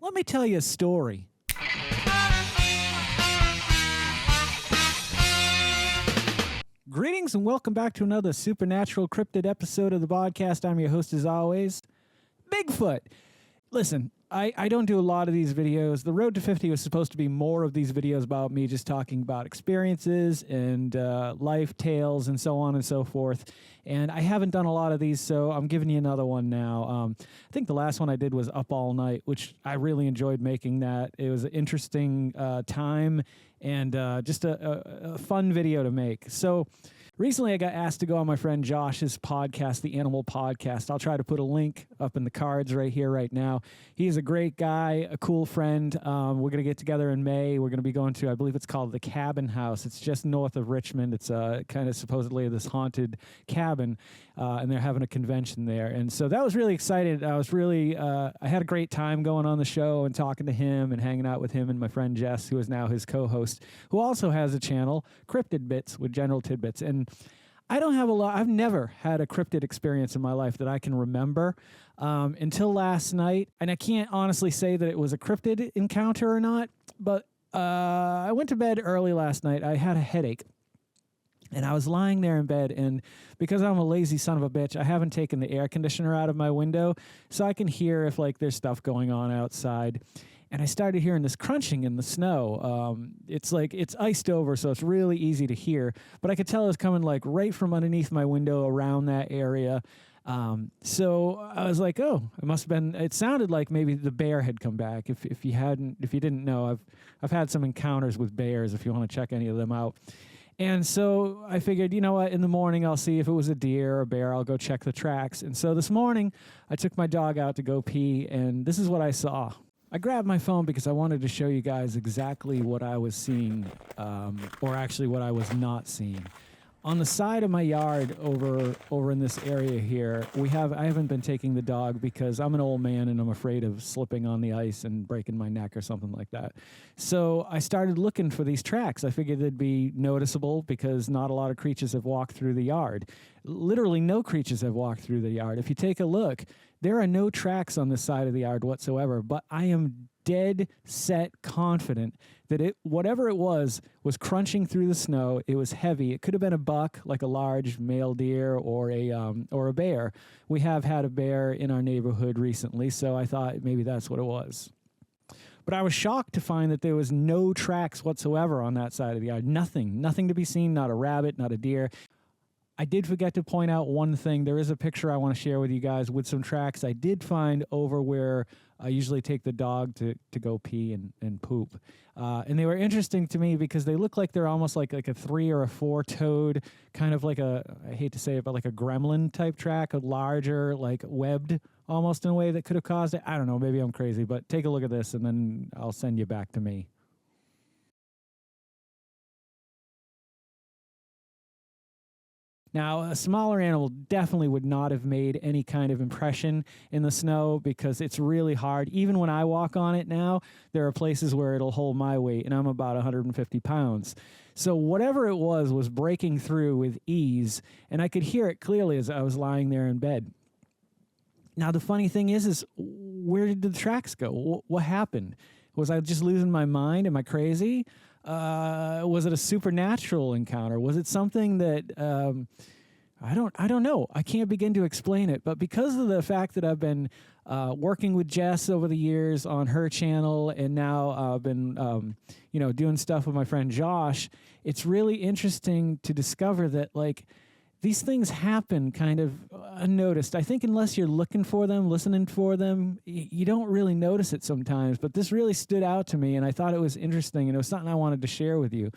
Let me tell you a story. Greetings and welcome back to another supernatural cryptid episode of the Vodkast. I'm your host as always, Bigfoot. Listen, I don't do a lot of these videos. The Road to 50 was supposed to be more of these videos about me just talking about experiences and life tales and so on and so forth. And I haven't done a lot of these, so I'm giving you another one now. I think the last one I did was Up All Night, which I really enjoyed making that. It was an interesting time and just a fun video to make. So recently, I got asked to go on my friend Josh's podcast, the Animal Podcast. I'll try to put a link up in the cards right here, right now. He's a great guy, a cool friend. We're going to get together in May. We're going to be going to, I believe it's called the Cabin House. It's just north of Richmond. It's kind of supposedly this haunted cabin, and they're having a convention there. And so that was really excited. I was really, I had a great time going on the show and talking to him and hanging out with him and my friend Jess, who is now his co-host, who also has a channel, Cryptid Bits, with general tidbits. And I don't have a lot. I've never had a cryptid experience in my life that I can remember until last night. And I can't honestly say that it was a cryptid encounter or not, but I went to bed early last night. I had a headache. And I was lying there in bed, and because I'm a lazy son of a bitch, I haven't taken the air conditioner out of my window, so I can hear if like there's stuff going on outside. And I started hearing this crunching in the snow. It's like it's iced over, so it's really easy to hear. But I could tell it was coming like right from underneath my window around that area. So I was like, oh, it must have been. It sounded like maybe the bear had come back. If you didn't know, I've had some encounters with bears. If you want to check any of them out. And so I figured, you know what, in the morning I'll see if it was a deer or a bear. I'll go check the tracks. And so this morning I took my dog out to go pee, and this is what I saw. I grabbed my phone because I wanted to show you guys exactly what I was seeing, or actually what I was not seeing. On the side of my yard over in this area here, I haven't been taking the dog because I'm an old man and I'm afraid of slipping on the ice and breaking my neck or something like that. So I started looking for these tracks. I figured they'd be noticeable because not a lot of creatures have walked through the yard. Literally no creatures have walked through the yard. If you take a look, there are no tracks on this side of the yard whatsoever, but I am dead set confident that whatever it was crunching through the snow. It was heavy. It could have been a buck, like a large male deer, or a bear. We have had a bear in our neighborhood recently, so I thought maybe that's what it was. But I was shocked to find that there was no tracks whatsoever on that side of the yard. Nothing to be seen, not a rabbit, not a deer. I did forget to point out one thing. There is a picture I want to share with you guys with some tracks I did find over where I usually take the dog to go pee and poop. And they were interesting to me because they look like they're almost like a 3 or a 4-toed, kind of like I hate to say it, but like a gremlin type track, a larger, like webbed almost in a way that could have caused it. I don't know, maybe I'm crazy, but take a look at this and then I'll send you back to me. Now, a smaller animal definitely would not have made any kind of impression in the snow because it's really hard. Even when I walk on it now, there are places where it'll hold my weight, and I'm about 150 pounds. So whatever it was breaking through with ease, and I could hear it clearly as I was lying there in bed. Now, the funny thing is where did the tracks go? What happened? Was I just losing my mind? Am I crazy? Was it a supernatural encounter? Was it something that I don't know. I can't begin to explain it. But because of the fact that I've been working with Jess over the years on her channel, and now I've been doing stuff with my friend Josh, it's really interesting to discover that like these things happen kind of unnoticed. I think unless you're looking for them, listening for them, you don't really notice it sometimes. But this really stood out to me, and I thought it was interesting, and it was something I wanted to share with you.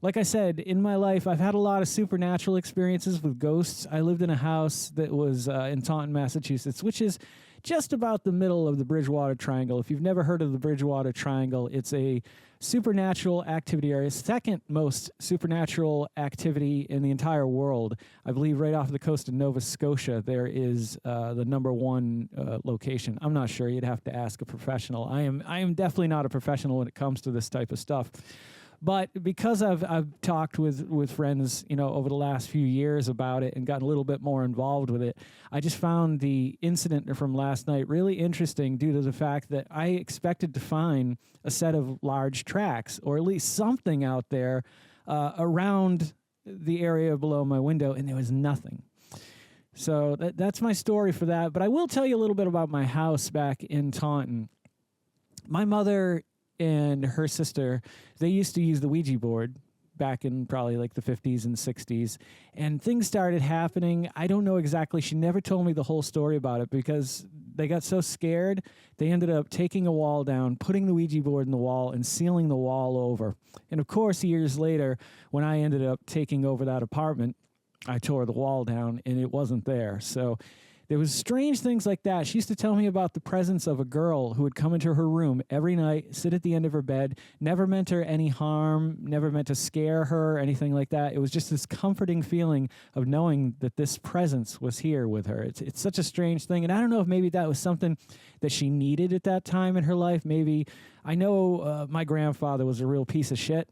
Like I said, in my life, I've had a lot of supernatural experiences with ghosts. I lived in a house that was in Taunton, Massachusetts, which is just about the middle of the Bridgewater Triangle. If you've never heard of the Bridgewater Triangle, it's a supernatural activity area, second most supernatural activity in the entire world. I believe right off the coast of Nova Scotia, there is the #1 location. I'm not sure. You'd have to ask a professional. I am definitely not a professional when it comes to this type of stuff. But because I've talked with friends, over the last few years about it and gotten a little bit more involved with it, I just found the incident from last night really interesting due to the fact that I expected to find a set of large tracks or at least something out there around the area below my window, and there was nothing. So that's my story for that. But I will tell you a little bit about my house back in Taunton. My mother and her sister, they used to use the Ouija board back in probably like the 50s and 60s, and things started happening. I don't know exactly. She never told me the whole story about it because they got so scared, they ended up taking a wall down, putting the Ouija board in the wall, and sealing the wall over. And of course, years later, when I ended up taking over that apartment, I tore the wall down, and it wasn't there. So there was strange things like that. She used to tell me about the presence of a girl who would come into her room every night, sit at the end of her bed, never meant her any harm, never meant to scare her, anything like that. It was just this comforting feeling of knowing that this presence was here with her. It's such a strange thing. And I don't know if maybe that was something that she needed at that time in her life. Maybe, I know my grandfather was a real piece of shit.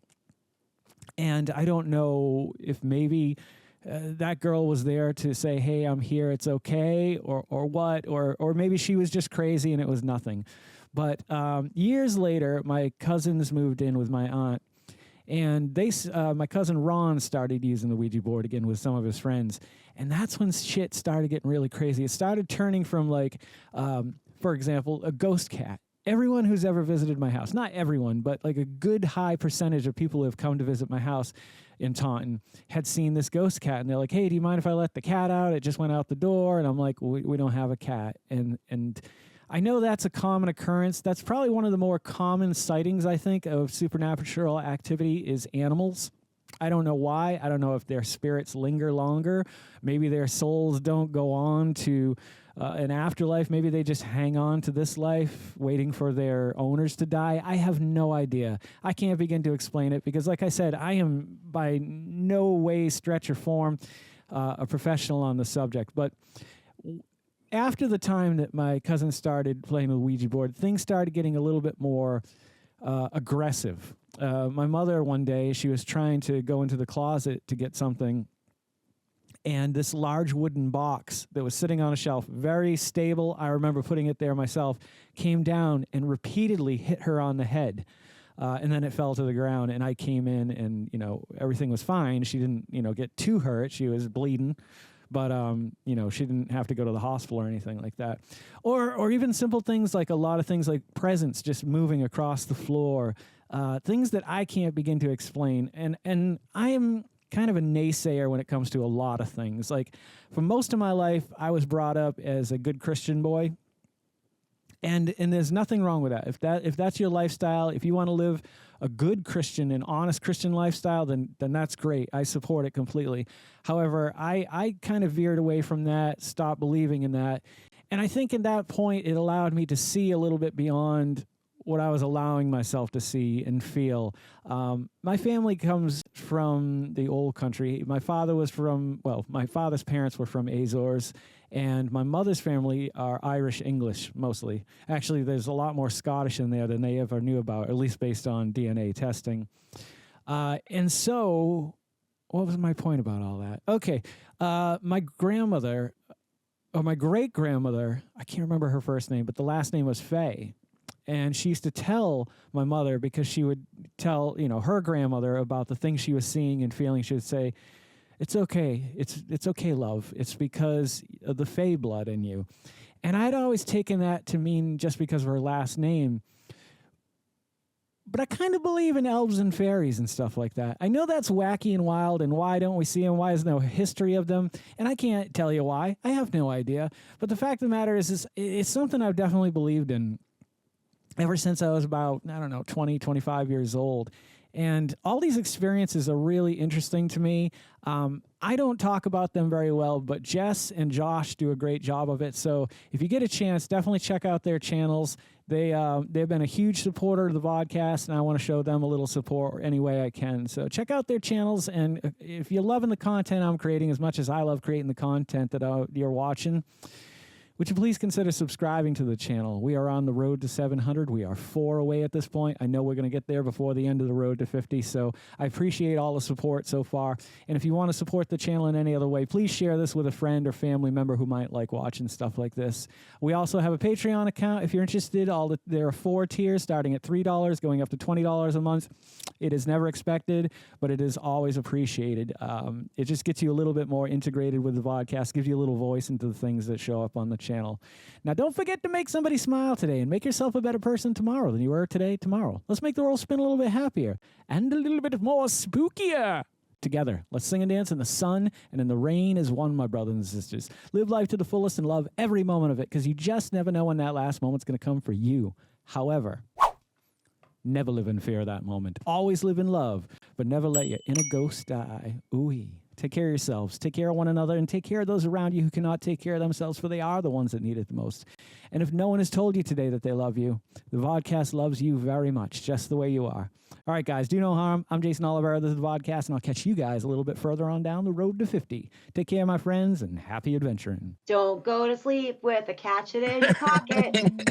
And I don't know if maybe that girl was there to say, hey, I'm here, it's okay, or what, or maybe she was just crazy and it was nothing. But years later, my cousins moved in with my aunt, and my cousin Ron started using the Ouija board again with some of his friends, and that's when shit started getting really crazy. It started turning from, like, for example, a ghost cat. Everyone who's ever visited my house, not everyone, but like a good high percentage of people who have come to visit my house in Taunton had seen this ghost cat, and they're like, hey, do you mind if I let the cat out? It just went out the door. And I'm like, we don't have a cat. And I know that's a common occurrence. That's probably one of the more common sightings, I think, of supernatural activity is animals. I don't know why. I don't know if their spirits linger longer. Maybe their souls don't go on to an afterlife. Maybe they just hang on to this life, waiting for their owners to die. I have no idea. I can't begin to explain it because, like I said, I am by no way, stretch, or form a professional on the subject. But after the time that my cousin started playing the Ouija board, things started getting a little bit more aggressive. My mother, one day, she was trying to go into the closet to get something, and this large wooden box that was sitting on a shelf, very stable, I remember putting it there myself, came down and repeatedly hit her on the head. And then it fell to the ground, and I came in, and, everything was fine. She didn't, get too hurt. She was bleeding, but, she didn't have to go to the hospital or anything like that. Or even simple things like a lot of things like presents just moving across the floor, things that I can't begin to explain. And I am kind of a naysayer when it comes to a lot of things. Like, for most of my life, I was brought up as a good Christian boy. And there's nothing wrong with that. If that's your lifestyle, if you want to live a good Christian and honest Christian lifestyle, then that's great. I support it completely. However, I kind of veered away from that, stopped believing in that. And I think at that point, it allowed me to see a little bit beyond what I was allowing myself to see and feel. My family comes from the old country. My father's parents were from Azores, and my mother's family are Irish English mostly. Actually, there's a lot more Scottish in there than they ever knew about, at least based on DNA testing. And so, what was my point about all that? Okay, my grandmother, or my great-grandmother, I can't remember her first name, but the last name was Faye. And she used to tell my mother, because she would tell, her grandmother about the things she was seeing and feeling. She would say, it's okay. It's okay, love. It's because of the Fae blood in you. And I'd always taken that to mean just because of her last name. But I kind of believe in elves and fairies and stuff like that. I know that's wacky and wild, and why don't we see them? Why is no history of them? And I can't tell you why. I have no idea. But the fact of the matter is it's something I've definitely believed in ever since I was about, 20, 25 years old. And all these experiences are really interesting to me. I don't talk about them very well, but Jess and Josh do a great job of it. So if you get a chance, definitely check out their channels. They've been a huge supporter of the podcast, and I want to show them a little support any way I can. So check out their channels, and if you're loving the content I'm creating as much as I love creating the content that you're watching, would you please consider subscribing to the channel? We are on the road to 700. We are 4 away at this point. I know we're going to get there before the end of the road to 50, so I appreciate all the support so far. And if you want to support the channel in any other way, please share this with a friend or family member who might like watching stuff like this. We also have a Patreon account. If you're interested, there are 4 tiers starting at $3, going up to $20 a month. It is never expected, but it is always appreciated. It just gets you a little bit more integrated with the podcast, gives you a little voice into the things that show up on the channel. Now, don't forget to make somebody smile today and make yourself a better person tomorrow than you were today tomorrow. Let's make the world spin a little bit happier and a little bit more spookier. Together, let's sing and dance in the sun and in the rain as one, my brothers and sisters. Live life to the fullest and love every moment of it, because you just never know when that last moment's going to come for you. However, never live in fear of that moment. Always live in love, but never let your inner ghost die. Ooh-wee. Take care of yourselves, take care of one another, and take care of those around you who cannot take care of themselves, for they are the ones that need it the most. And if no one has told you today that they love you, the Vodkast loves you very much, just the way you are. All right, guys, do no harm. I'm Geycen Oliver. This is the Vodkast, and I'll catch you guys a little bit further on down the road to 50. Take care, my friends, and happy adventuring. Don't go to sleep with a catch it in your pocket.